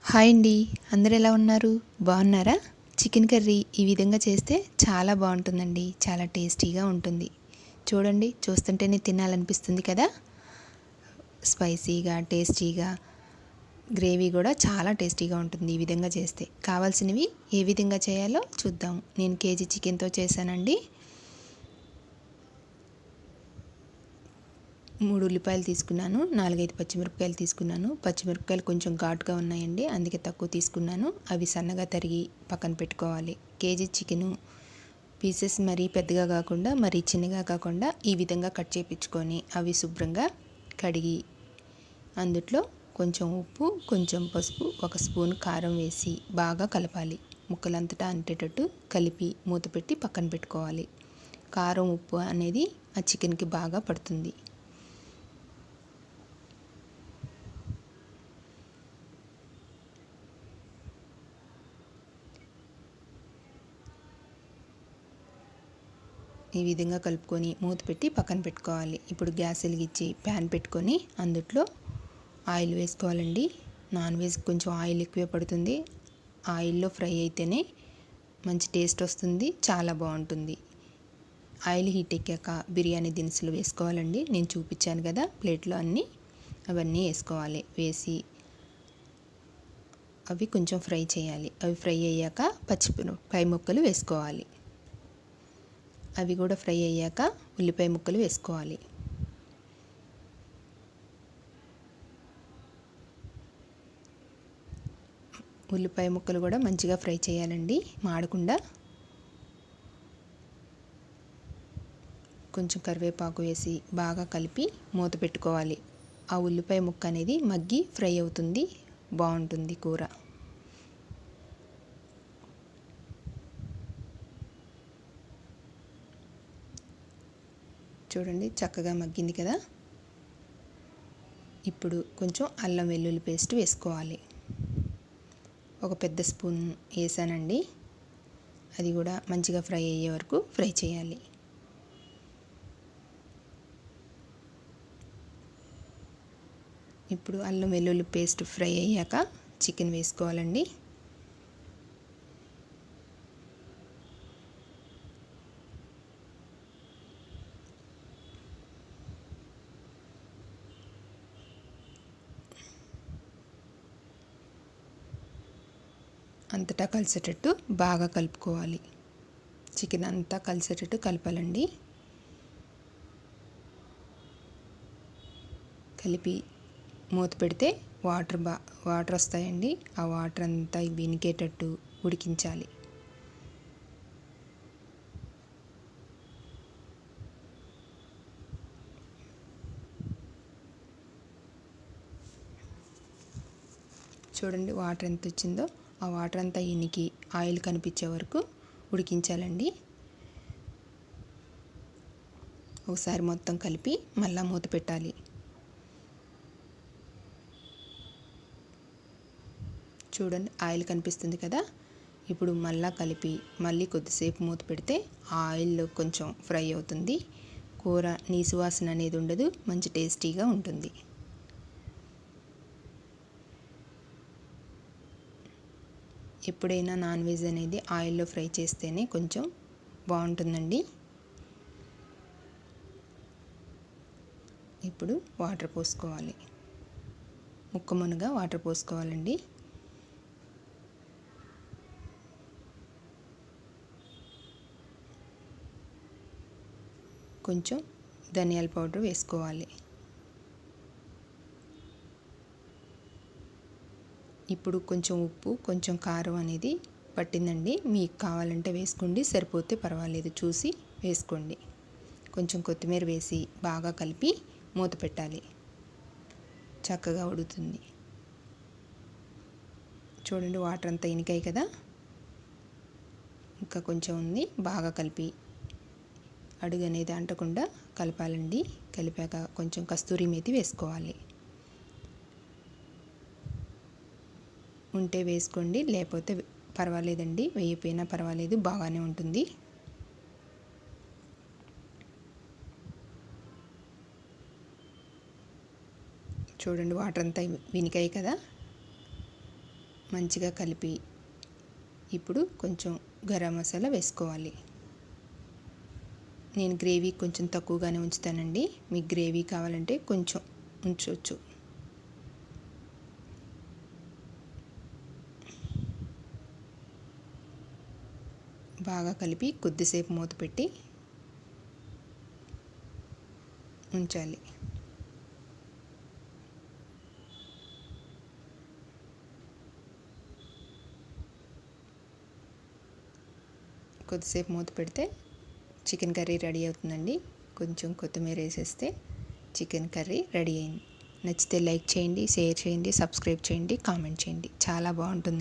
Hi అండి. అందరూ ఎలా ఉన్నారు? బాగున్నారా? చికెన్ కర్రీ ఈ విధంగా చేస్తే చాలా బాగుంటుందండి. చాలా టేస్టీగా ఉంటుంది. చూడండి, చూస్తుంటేనే తినాలనిపిస్తుంది కదా. స్పైసీగా, టేస్టీగా, గ్రేవీ కూడా చాలా టేస్టీగా ఉంటుంది ఈ విధంగా చేస్తే. కావాల్సినవి ఏ విధంగా చేయాలో చూద్దాం. నేను కేజీ చికెన్తో చేశానండి. 3 ఉల్లిపాయలు తీసుకున్నాను, 4-5 పచ్చిమిరపకాయలు తీసుకున్నాను. పచ్చిమిరపకాయలు కొంచెం ఘాటుగా ఉన్నాయండి, అందుకే తక్కువ తీసుకున్నాను. అవి సన్నగా తరిగి పక్కన పెట్టుకోవాలి. కేజీ చికెను పీసెస్ మరీ పెద్దగా కాకుండా మరీ చిన్నగా కాకుండా ఈ విధంగా కట్ చేయించుకొని అవి శుభ్రంగా కడిగి అందుట్లో కొంచెం ఉప్పు, కొంచెం పసుపు, 1 స్పూన్ కారం వేసి బాగా కలపాలి. ముక్కలంతటా అంటేటట్టు కలిపి మూత పెట్టి పక్కన పెట్టుకోవాలి. కారం, ఉప్పు అనేది ఆ చికెన్కి బాగా పడుతుంది. ఈ విధంగా కలుపుకొని మూత పెట్టి పక్కన పెట్టుకోవాలి. ఇప్పుడు గ్యాస్ వెలిగించి ప్యాన్ పెట్టుకొని అందులో ఆయిల్ వేసుకోవాలండి. నాన్ వెజ్ కొంచెం ఆయిల్ ఎక్కువే పడుతుంది. ఆయిల్లో ఫ్రై అయితేనే మంచి టేస్ట్ వస్తుంది, చాలా బాగుంటుంది. ఆయిల్ హీట్ ఎక్కాక బిర్యానీ దినుసులు వేసుకోవాలండి. నేను చూపించాను కదా ప్లేట్లో అవన్నీ వేసుకోవాలి. వేసి అవి కొంచెం ఫ్రై చేయాలి. అవి ఫ్రై అయ్యాక పై ముక్కలు వేసుకోవాలి. అవి కూడా ఫ్రై అయ్యాక ఉల్లిపాయ ముక్కలు వేసుకోవాలి. ఉల్లిపాయ ముక్కలు కూడా మంచిగా ఫ్రై చేయాలండి, మాడకుండా. కొంచెం కరివేపాకు వేసి బాగా కలిపి మూత పెట్టుకోవాలి. ఆ ఉల్లిపాయ ముక్క అనేది మగ్గి ఫ్రై అవుతుంది, బాగుంటుంది కూర. చూడండి, చక్కగా మగ్గింది కదా. ఇప్పుడు కొంచెం అల్లం వెల్లుల్లి పేస్ట్ వేసుకోవాలి. 1 పెద్ద స్పూన్ వేసానండి. అది కూడా మంచిగా ఫ్రై అయ్యే వరకు ఫ్రై చేయాలి. ఇప్పుడు అల్లం వెల్లుల్లి పేస్ట్ ఫ్రై అయ్యాక చికెన్ వేసుకోవాలండి. అంతటా కలిసేటట్టు బాగా కలుపుకోవాలి. చికెన్ అంతా కలిసేటట్టు కలపాలండి. కలిపి మూత పెడితే వాటర్ వస్తాయండి. ఆ వాటర్ అంతా వినికేటట్టు ఉడికించాలి. చూడండి, వాటర్ ఎంత వచ్చిందో. ఆ వాటర్ అంతా ఇనికి ఆయిల్ కనిపించే వరకు ఉడికించాలండి. ఒకసారి మొత్తం కలిపి మళ్ళీ మూత పెట్టాలి. చూడండి, ఆయిల్ కనిపిస్తుంది కదా. ఇప్పుడు మళ్ళీ కలిపి మళ్ళీ కొద్దిసేపు మూత పెడితే ఆయిల్లో కొంచెం ఫ్రై అవుతుంది. కూర నీసు వాసన అనేది ఉండదు, మంచి టేస్టీగా ఉంటుంది. ఎప్పుడైనా నాన్ వెజ్ అనేది ఆయిల్లో ఫ్రై చేస్తేనే కొంచెం బాగుంటుందండి. ఇప్పుడు వాటర్ పోసుకోవాలి. ముక్కమునుగా వాటర్ పోసుకోవాలండి. కొంచెం ధనియాల పౌడర్ వేసుకోవాలి. ఇప్పుడు కొంచెం ఉప్పు, కొంచెం కారం అనేది పట్టిందండి. మీకు కావాలంటే వేసుకోండి, సరిపోతే పర్వాలేదు, చూసి వేసుకోండి. కొంచెం కొత్తిమీర వేసి బాగా కలిపి మూత పెట్టాలి. చక్కగా ఉడుకుతుంది. చూడండి, వాటర్ అంతా ఇనికాయి కదా. ఇంకా కొంచెం ఉంది, బాగా కలిపి అడుగు అనేది అంటకుండా కలపాలండి. కలిపాక కొంచెం కస్తూరి మేతి వేసుకోవాలి. ఉంటే వేసుకోండి, లేకపోతే పర్వాలేదండి, వేయకపోయినా పర్వాలేదు, బాగానే ఉంటుంది. చూడండి, వాటర్ అంతా వినికాయి కదా. మంచిగా కలిపి ఇప్పుడు కొంచెం గరం మసాలా వేసుకోవాలి. నేను గ్రేవీ కొంచెం తక్కువగానే ఉంచుతానండి. మీకు గ్రేవీ కావాలంటే కొంచెం ఉంచవచ్చు. బాగా కలిపి కొద్దిసేపు మూత పెట్టి ఉంచాలి. కొద్దిసేపు మూత పెడితే చికెన్ కర్రీ రెడీ అవుతుందండి. కొంచెం కొత్తిమీర వేసేస్తే చికెన్ కర్రీ రెడీ అయింది. నచ్చితే లైక్ చేయండి, షేర్ చేయండి, సబ్స్క్రైబ్ చేయండి, కామెంట్ చేయండి. చాలా బాగుంటుందండి.